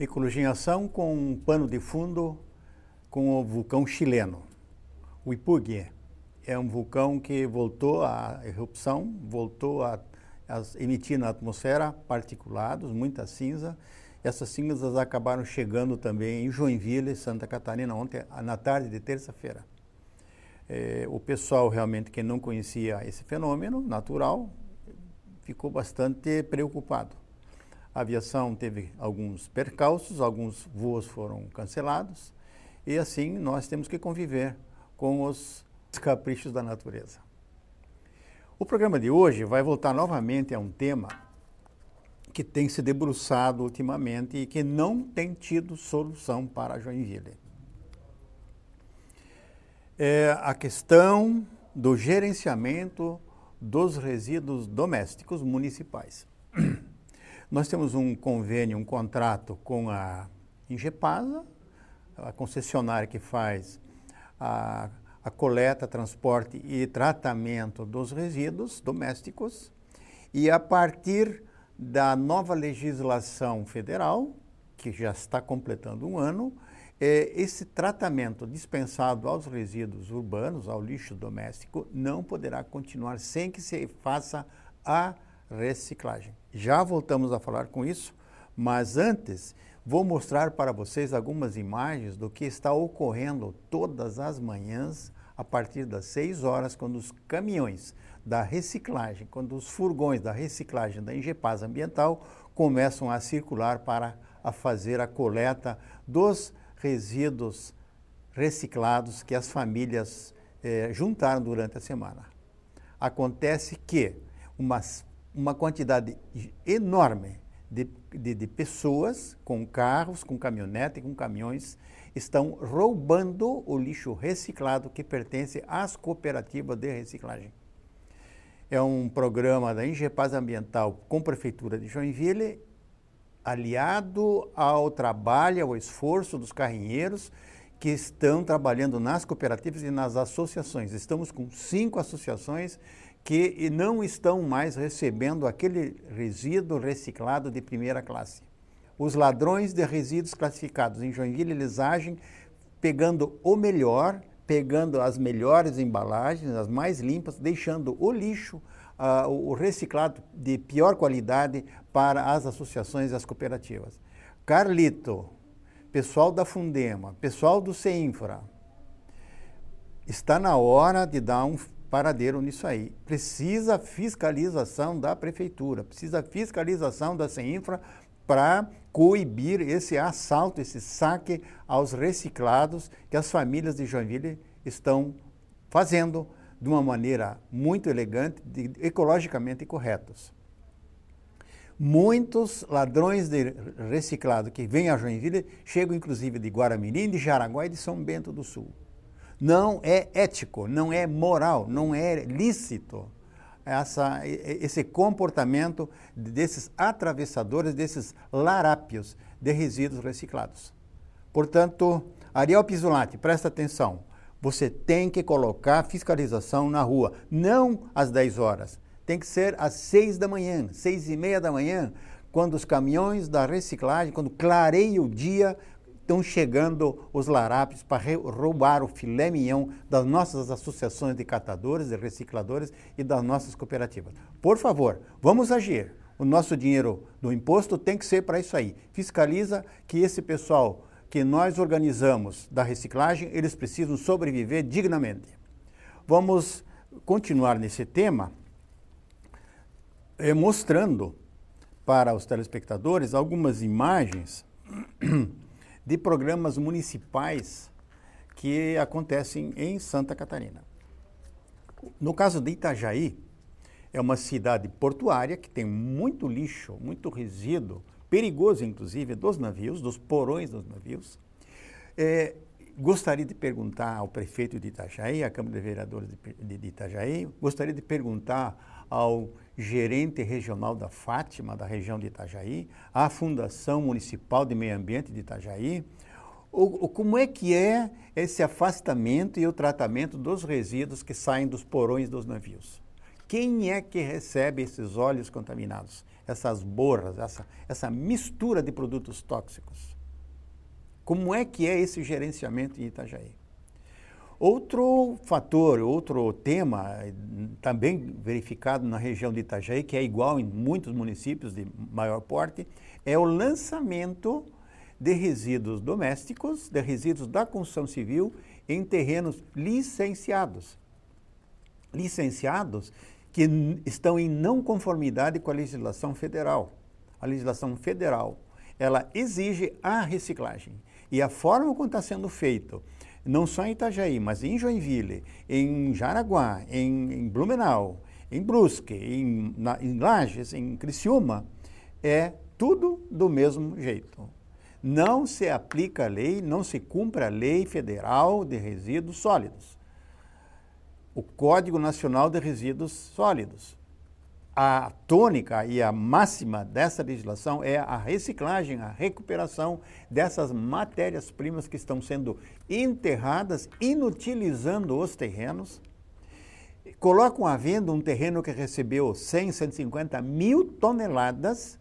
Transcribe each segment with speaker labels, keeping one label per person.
Speaker 1: Ecologia em Ação com um pano de fundo com o vulcão chileno. O Ipugue é um vulcão que voltou à erupção, voltou a emitir na atmosfera particulados, muita cinza. Essas cinzas acabaram chegando também em Joinville, Santa Catarina, ontem, na tarde de terça-feira. O pessoal realmente que não conhecia esse fenômeno natural ficou bastante preocupado. A aviação teve alguns percalços, alguns voos foram cancelados e assim nós temos que conviver com os caprichos da natureza. O programa de hoje vai voltar novamente a um tema que tem se debruçado ultimamente e que não tem tido solução para Joinville. É a questão do gerenciamento dos resíduos domésticos municipais. Nós temos um convênio, um contrato com a Ingepasa, a concessionária que faz a coleta, transporte e tratamento dos resíduos domésticos, e a partir da nova legislação federal, que já está completando um ano, esse tratamento dispensado aos resíduos urbanos, ao lixo doméstico, não poderá continuar sem que se faça a reciclagem. Já voltamos a falar com isso, mas antes vou mostrar para vocês algumas imagens do que está ocorrendo todas as manhãs a partir das 6 horas, quando os caminhões da reciclagem, quando os furgões da reciclagem da Ingepasa Ambiental começam a circular para fazer a coleta dos resíduos reciclados que as famílias juntaram durante a semana. Acontece que uma quantidade enorme de pessoas com carros, com caminhonete, com caminhões, estão roubando o lixo reciclado que pertence às cooperativas de reciclagem. É um programa da Ingepasa Ambiental com a Prefeitura de Joinville, aliado ao trabalho, ao esforço dos carrinheiros que estão trabalhando nas cooperativas e nas associações. Estamos com 5 associações que não estão mais recebendo aquele resíduo reciclado de primeira classe. Os ladrões de resíduos classificados em Joinville, eles agem pegando o melhor, pegando as melhores embalagens, as mais limpas, deixando o lixo, o reciclado de pior qualidade para as associações e as cooperativas. Carlito, pessoal da Fundema, pessoal do CEINFRA, está na hora de dar um paradeiro nisso aí. Precisa fiscalização da Prefeitura, precisa fiscalização da CEINFRA para coibir esse assalto, esse saque aos reciclados que as famílias de Joinville estão fazendo de uma maneira muito elegante, ecologicamente corretos. Muitos ladrões de reciclado que vêm a Joinville chegam inclusive de Guaramirim, de Jaraguá e de São Bento do Sul. Não é ético, não é moral, não é lícito esse comportamento desses atravessadores, desses larápios de resíduos reciclados. Portanto, Ariel Pisolati, presta atenção, você tem que colocar fiscalização na rua, não às 10 horas, tem que ser às 6 da manhã, 6h30 da manhã, quando os caminhões da reciclagem, quando clareia o dia, estão chegando os larápios para roubar o filé mignon das nossas associações de catadores, de recicladores e das nossas cooperativas. Por favor, vamos agir. O nosso dinheiro do imposto tem que ser para isso aí. Fiscaliza que esse pessoal que nós organizamos da reciclagem, eles precisam sobreviver dignamente. Vamos continuar nesse tema, mostrando para os telespectadores algumas imagens de programas municipais que acontecem em Santa Catarina. No caso de Itajaí, é uma cidade portuária que tem muito lixo, muito resíduo, perigoso inclusive, dos navios, dos porões dos navios. Gostaria de perguntar ao prefeito de Itajaí, à Câmara de Vereadores de Itajaí, gostaria de perguntar ao gerente regional da Fátima, da região de Itajaí, à Fundação Municipal de Meio Ambiente de Itajaí, como é que é esse afastamento e o tratamento dos resíduos que saem dos porões dos navios? Quem é que recebe esses óleos contaminados, essas borras, essa mistura de produtos tóxicos? Como é que é esse gerenciamento em Itajaí? Outro fator, outro tema, também verificado na região de Itajaí, que é igual em muitos municípios de maior porte, é o lançamento de resíduos domésticos, de resíduos da construção civil em terrenos licenciados. Licenciados que estão em não conformidade com a legislação federal. A legislação federal, ela exige a reciclagem. E a forma como está sendo feito, não só em Itajaí, mas em Joinville, em Jaraguá, em Blumenau, em Brusque, em Lages, em Criciúma, é tudo do mesmo jeito. Não se aplica a lei, não se cumpre a Lei Federal de Resíduos Sólidos. O Código Nacional de Resíduos Sólidos. A tônica e a máxima dessa legislação é a reciclagem, a recuperação dessas matérias-primas que estão sendo enterradas, inutilizando os terrenos. Colocam à venda um terreno que recebeu 100, 150 mil toneladas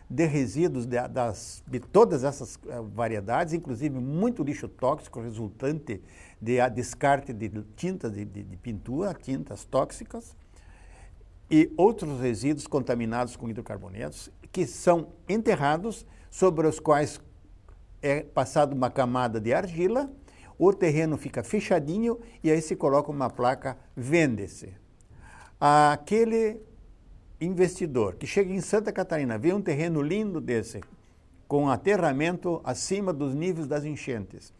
Speaker 1: de resíduos de todas essas variedades, inclusive muito lixo tóxico resultante de descarte de tintas de pintura, tintas tóxicas, e outros resíduos contaminados com hidrocarbonetos, que são enterrados, sobre os quais é passada uma camada de argila, o terreno fica fechadinho e aí se coloca uma placa, vende-se. Aquele investidor que chega em Santa Catarina, vê um terreno lindo desse, com aterramento acima dos níveis das enchentes,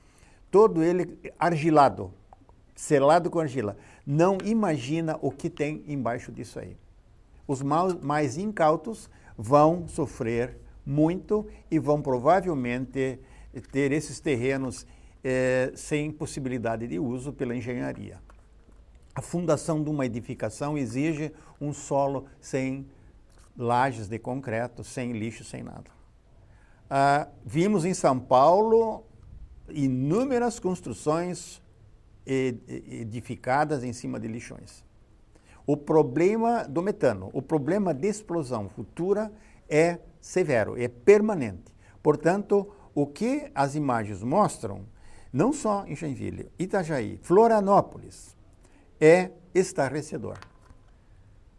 Speaker 1: todo ele argilado, selado com argila, não imagina o que tem embaixo disso aí. Os mais incautos vão sofrer muito e vão provavelmente ter esses terrenos sem possibilidade de uso pela engenharia. A fundação de uma edificação exige um solo sem lajes de concreto, sem lixo, sem nada. Vimos em São Paulo inúmeras construções edificadas em cima de lixões. O problema do metano, o problema de explosão futura é severo, é permanente. Portanto, o que as imagens mostram, não só em Joinville, Itajaí, Florianópolis, é estarrecedor.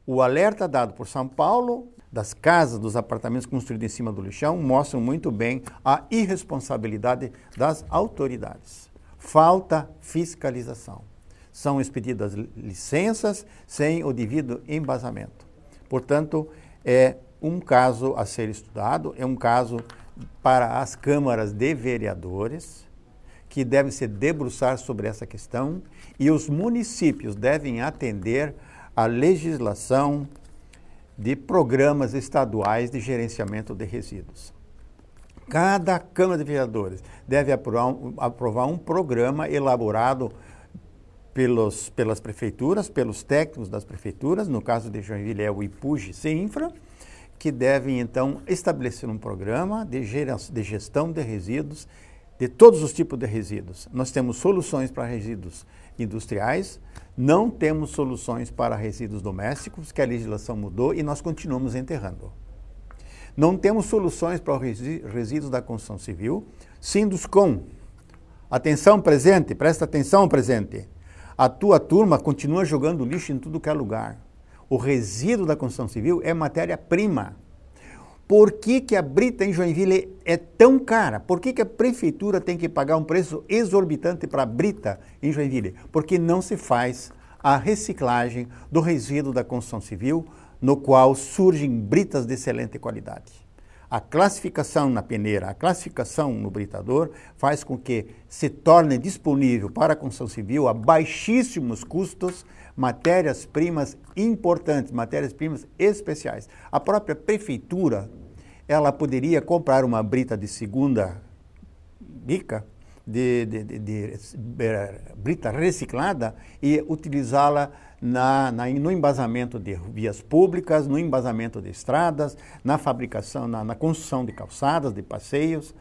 Speaker 1: O alerta dado por São Paulo, das casas, dos apartamentos construídos em cima do lixão, mostram muito bem a irresponsabilidade das autoridades. Falta fiscalização. São expedidas licenças sem o devido embasamento. Portanto, é um caso a ser estudado, é um caso para as câmaras de vereadores, que devem se debruçar sobre essa questão, e os municípios devem atender à legislação de programas estaduais de gerenciamento de resíduos. Cada Câmara de Vereadores deve aprovar um programa elaborado pelas prefeituras, pelos técnicos das prefeituras, no caso de Joinville é o IPUG-CINFRA, que devem então estabelecer um programa de gestão de resíduos, de todos os tipos de resíduos. Nós temos soluções para resíduos industriais, não temos soluções para resíduos domésticos, que a legislação mudou e nós continuamos enterrando. Não temos soluções para os resíduos da construção civil. Sinduscom, atenção presente, presta atenção presente. A tua turma continua jogando lixo em tudo que é lugar. O resíduo da construção civil é matéria-prima. Por que a brita em Joinville é tão cara? Por que a prefeitura tem que pagar um preço exorbitante para a brita em Joinville? Porque não se faz a reciclagem do resíduo da construção civil, no qual surgem britas de excelente qualidade. A classificação na peneira, a classificação no britador faz com que se torne disponível para a construção civil a baixíssimos custos matérias-primas importantes, matérias-primas especiais. A própria prefeitura, ela poderia comprar uma brita de segunda bica, de brita reciclada e utilizá-la no embasamento de vias públicas, no embasamento de estradas, na fabricação, na construção de calçadas, de passeios.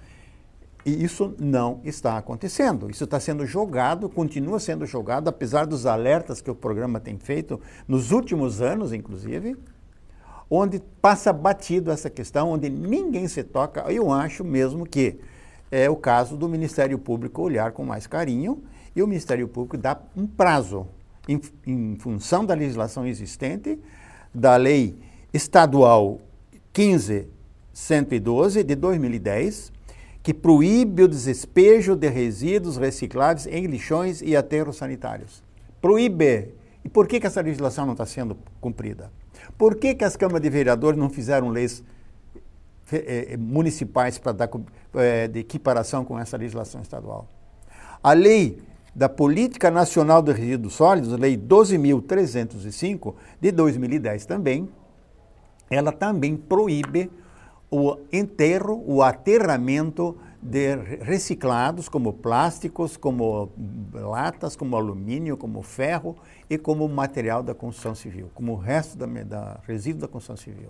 Speaker 1: E isso não está acontecendo. Isso está sendo jogado, continua sendo jogado, apesar dos alertas que o programa tem feito nos últimos anos, inclusive, onde passa batido essa questão, onde ninguém se toca. Eu acho mesmo que é o caso do Ministério Público olhar com mais carinho e o Ministério Público dá um prazo em função da legislação existente, da Lei Estadual 15.112 de 2010, que proíbe o despejo de resíduos recicláveis em lixões e aterros sanitários. Proíbe. E por que essa legislação não está sendo cumprida? Por que as câmaras de vereadores não fizeram leis municipais para dar de equiparação com essa legislação estadual? A lei da Política Nacional de Resíduos Sólidos, a Lei 12.305 de 2010 também, ela também proíbe o enterro, o aterramento de reciclados como plásticos, como latas, como alumínio, como ferro e como material da construção civil, como o resto da resíduo da construção civil.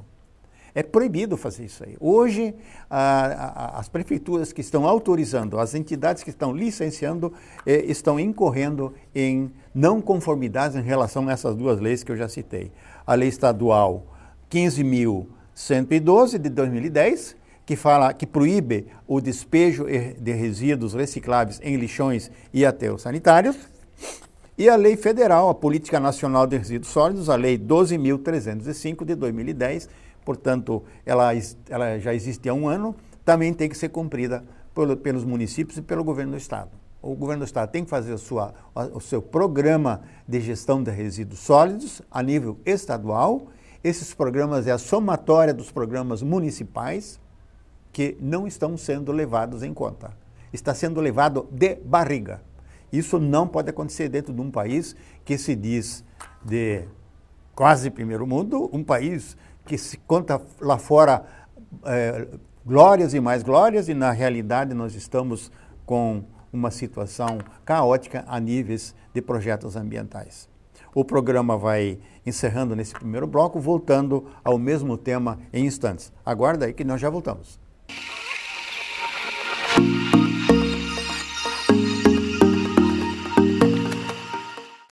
Speaker 1: É proibido fazer isso aí. Hoje, as prefeituras que estão autorizando, as entidades que estão licenciando, estão incorrendo em não conformidades em relação a essas duas leis que eu já citei. A Lei Estadual 15.112 de 2010, que proíbe o despejo de resíduos recicláveis em lixões e aterros sanitários, e a Lei Federal, a Política Nacional de Resíduos Sólidos, a Lei 12.305 de 2010, portanto, ela já existe há um ano, também tem que ser cumprida pelos municípios e pelo governo do Estado. O governo do Estado tem que fazer o seu programa de gestão de resíduos sólidos a nível estadual. Esses programas é a somatória dos programas municipais que não estão sendo levados em conta. Está sendo levado de barriga. Isso não pode acontecer dentro de um país que se diz de quase primeiro mundo, um país que se conta lá fora glórias e mais glórias, e na realidade nós estamos com uma situação caótica a níveis de projetos ambientais. O programa vai encerrando nesse primeiro bloco, voltando ao mesmo tema em instantes. Aguarda aí que nós já voltamos.